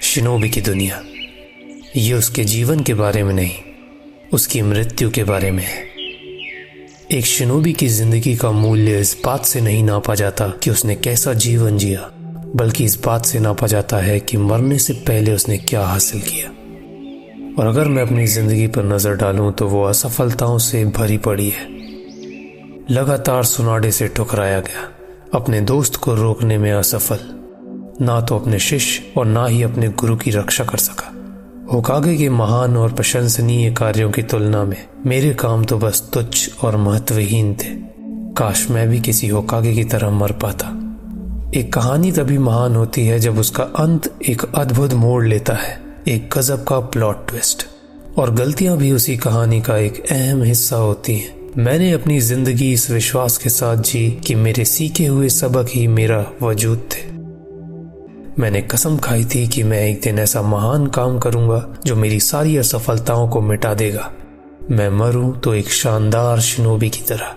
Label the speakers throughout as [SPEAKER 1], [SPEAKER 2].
[SPEAKER 1] Shinobi की दुनिया। ये उसके जीवन के बारे में नहीं, उसकी मृत्यु के बारे में है। एक शिनोबी की जिंदगी का मूल्य इस बात से नहीं नापा जाता कि उसने कैसा जीवन जिया, बल्कि इस बात से नापा जाता है कि मरने से पहले उसने क्या हासिल किया। और अगर मैं अपनी जिंदगी पर नजर डालूं तो वो असफलताओं से भरी पड़ी है। लगातार सुनाडे से ठुकराया गया, अपने दोस्त को रोकने में असफल, ना तो अपने शिष्य और ना ही अपने गुरु की रक्षा कर सका। होकागे के महान और प्रशंसनीय कार्यों की तुलना में मेरे काम तो बस तुच्छ और महत्वहीन थे। काश मैं भी किसी होकागे की तरह मर पाता। एक कहानी तभी महान होती है जब उसका अंत एक अद्भुत मोड़ लेता है, एक गजब का प्लॉट ट्विस्ट। और गलतियां भी उसी कहानी का एक अहम हिस्सा होती हैं। मैंने अपनी जिंदगी इस विश्वास के साथ जी कि मेरे सीखे हुए सबक ही मेरा वजूद थे। मैंने कसम खाई थी कि मैं एक दिन ऐसा महान काम करूंगा जो मेरी सारी असफलताओं को मिटा देगा। मैं मरूं तो एक शानदार शिनोबी की तरह।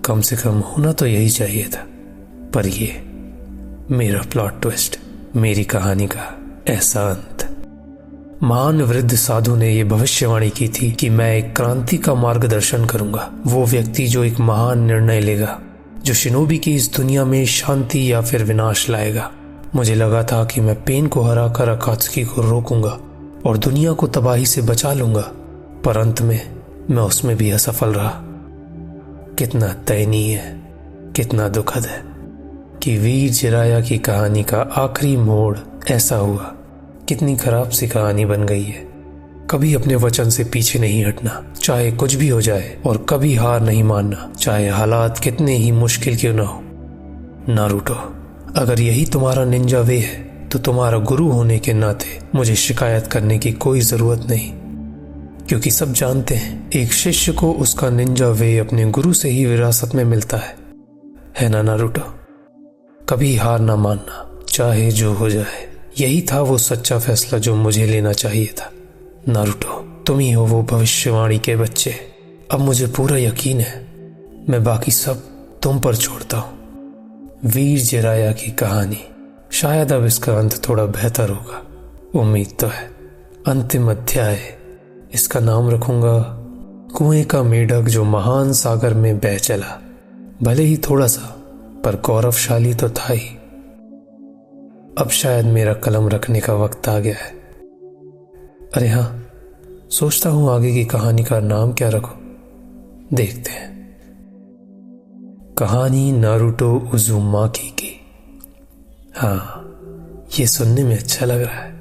[SPEAKER 1] कम से कम होना तो यही चाहिए था। पर ये मेरा प्लॉट ट्विस्ट, मेरी कहानी का ऐसा अंत। महान वृद्ध साधु ने यह भविष्यवाणी की थी कि मैं एक क्रांति का मार्गदर्शन करूंगा। वो व्यक्ति जो एक महान निर्णय लेगा, जो शिनोबी की इस दुनिया में शांति या फिर विनाश लाएगा। मुझे लगा था कि मैं पेन को हराकर अकात्सुकी को रोकूंगा और दुनिया को तबाही से बचा लूंगा, पर अंत में मैं उसमें भी असफल रहा। कितना दयनीय है, कितना दुखद है कि वीर जिराया की कहानी का आखिरी मोड़ ऐसा हुआ। कितनी खराब सी कहानी बन गई है। कभी अपने वचन से पीछे नहीं हटना, चाहे कुछ भी हो जाए, और कभी हार नहीं मानना, चाहे हालात कितने ही मुश्किल क्यों ना हो। नारुतो, अगर यही तुम्हारा निंजा वे है तो तुम्हारा गुरु होने के नाते मुझे शिकायत करने की कोई जरूरत नहीं, क्योंकि सब जानते हैं एक शिष्य को उसका निंजा वे अपने गुरु से ही विरासत में मिलता है ना नारुतो? कभी हार ना मानना, चाहे जो हो जाए। यही था वो सच्चा फैसला जो मुझे लेना चाहिए था। नारुतो, तुम ही हो वो भविष्यवाणी के बच्चे। अब मुझे पूरा यकीन है, मैं बाकी सब तुम पर छोड़ता हूं। वीर जिराया की कहानी। शायद अब इसका अंत थोड़ा बेहतर होगा, उम्मीद तो है। अंतिम अध्याय, इसका नाम रखूंगा कुएं का मेढक जो महान सागर में बह चला। भले ही थोड़ा सा, पर गौरवशाली तो था ही। अब शायद मेरा कलम रखने का वक्त आ गया है। अरे हाँ, सोचता हूं आगे की कहानी का नाम क्या रखूं। देखते हैं। कहानी नारुतो उज़ुमाकी की। हाँ, ये सुनने में अच्छा लग रहा है।